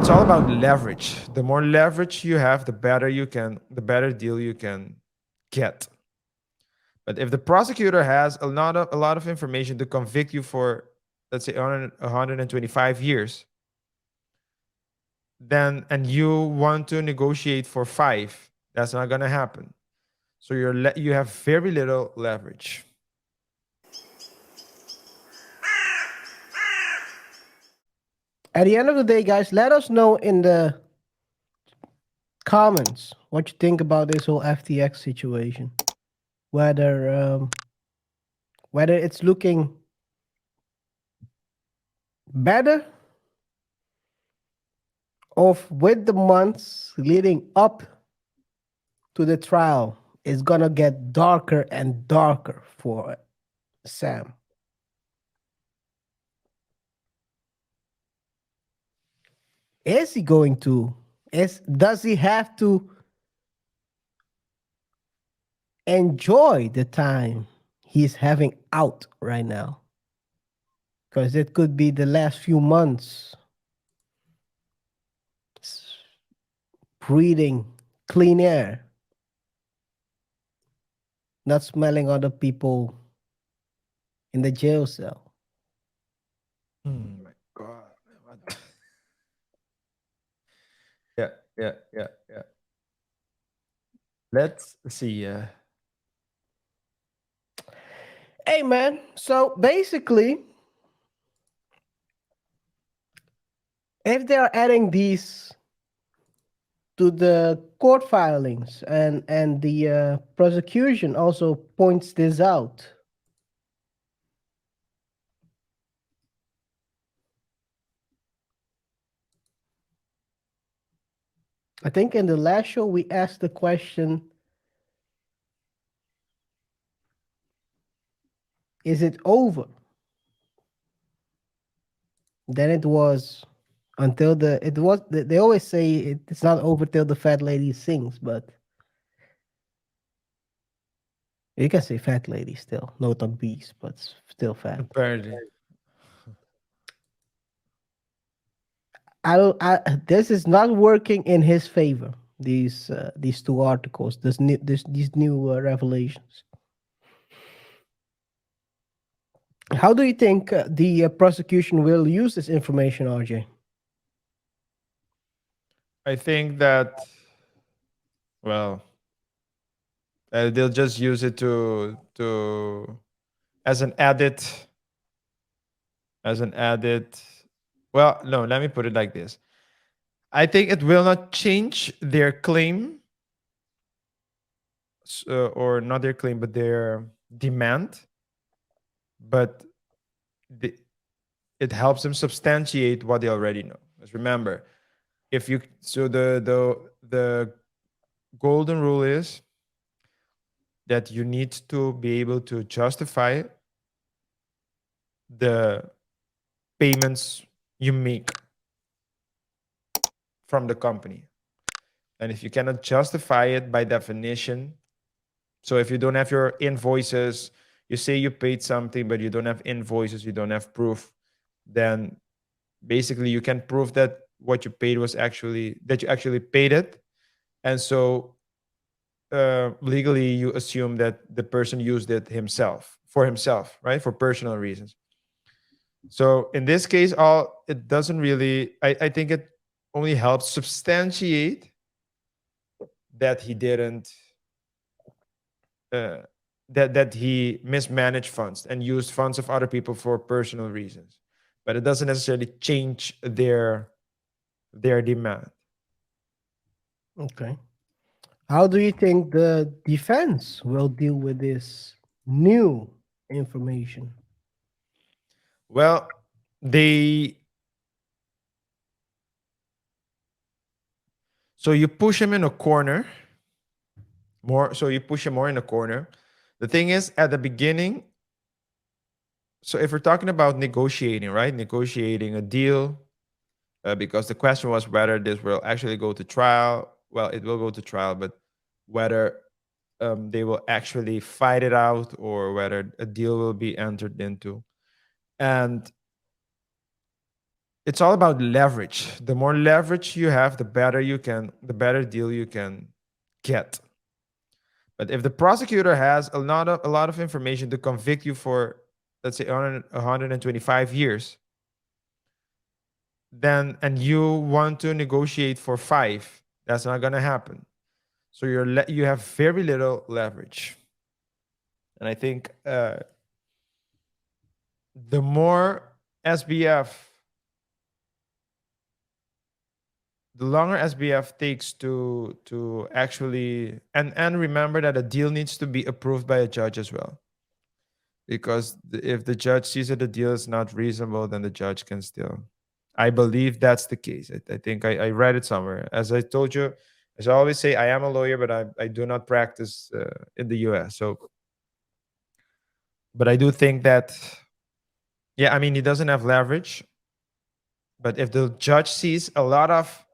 it's all about leverage. The more leverage you have, the better deal you can get. But if the prosecutor has a lot of information to convict you for, let's say, 125 years, then and you want to negotiate for 5, that's not going to happen. So you have very little leverage. At the end of the day, guys, let us know in the comments what you think about this whole FTX situation. Whether whether it's looking better or with the months leading up to the trial, it's gonna get darker and darker for Sam. Is he going to? Does he have to enjoy the time he's having out right now? Because it could be the last few months breathing clean air, not smelling other people in the jail cell. My God. What? Yeah, yeah, yeah, yeah. Let's see. Hey, man. So basically, if they are adding these to the court filings and the prosecution also points this out, I think in the last show we asked the question, is it over? Then it was until they always say it's not over till the fat lady sings, but you can say fat lady still, not obese, but still fat. Apparently. I don't. This is not working in his favor. These two articles, these new revelations. How do you think the prosecution will use this information, RJ? I think that, well, they'll just use it to as an edit, as an edit. Well, no, let me put it like this. I think it will not change their claim, or not their claim, but their demand. But the, it helps them substantiate what they already know. Because remember, if you so the golden rule is that you need to be able to justify the payments you make from the company. And if you cannot justify it by definition, so if you don't have your invoices, you say you paid something, but you don't have invoices, you don't have proof, then basically you can prove that what you paid was actually, that you actually paid it. And so legally you assume that the person used it himself, right? For personal reasons. So in this case, all it doesn't really, I think it only helps substantiate that he didn't uh, that he mismanaged funds and used funds of other people for personal reasons, but it doesn't necessarily change their demand. Okay. How do you think the defense will deal with this new information? Well, they so you push him in a corner more. So you push him more in a corner. The thing is, at the beginning, so if we're talking about negotiating, right? Negotiating a deal, because the question was whether this will actually go to trial. Well, it will go to trial, but whether they will actually fight it out or whether a deal will be entered into. And it's all about leverage. The more leverage you have, the better deal you can get. But if the prosecutor has a lot of information to convict you for, let's say, 125 years, then and you want to negotiate for 5, that's not going to happen. So you have very little leverage. And I think the more SBF, the longer SBF takes to actually, and remember that a deal needs to be approved by a judge as well. Because if the judge sees that the deal is not reasonable, then the judge can still. I believe that's the case. I think I read it somewhere. As I told you, as I always say, I am a lawyer, but I do not practice in the US. So, but I do think that, yeah, I mean, he doesn't have leverage. But if the judge sees a lot of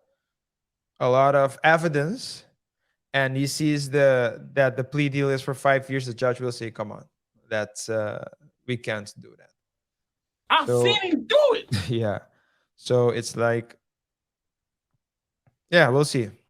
evidence and he sees that the plea deal is for 5 years, the judge will say, "Come on, that's we can't do that." I've seen him do it. Yeah. So it's like, yeah, we'll see.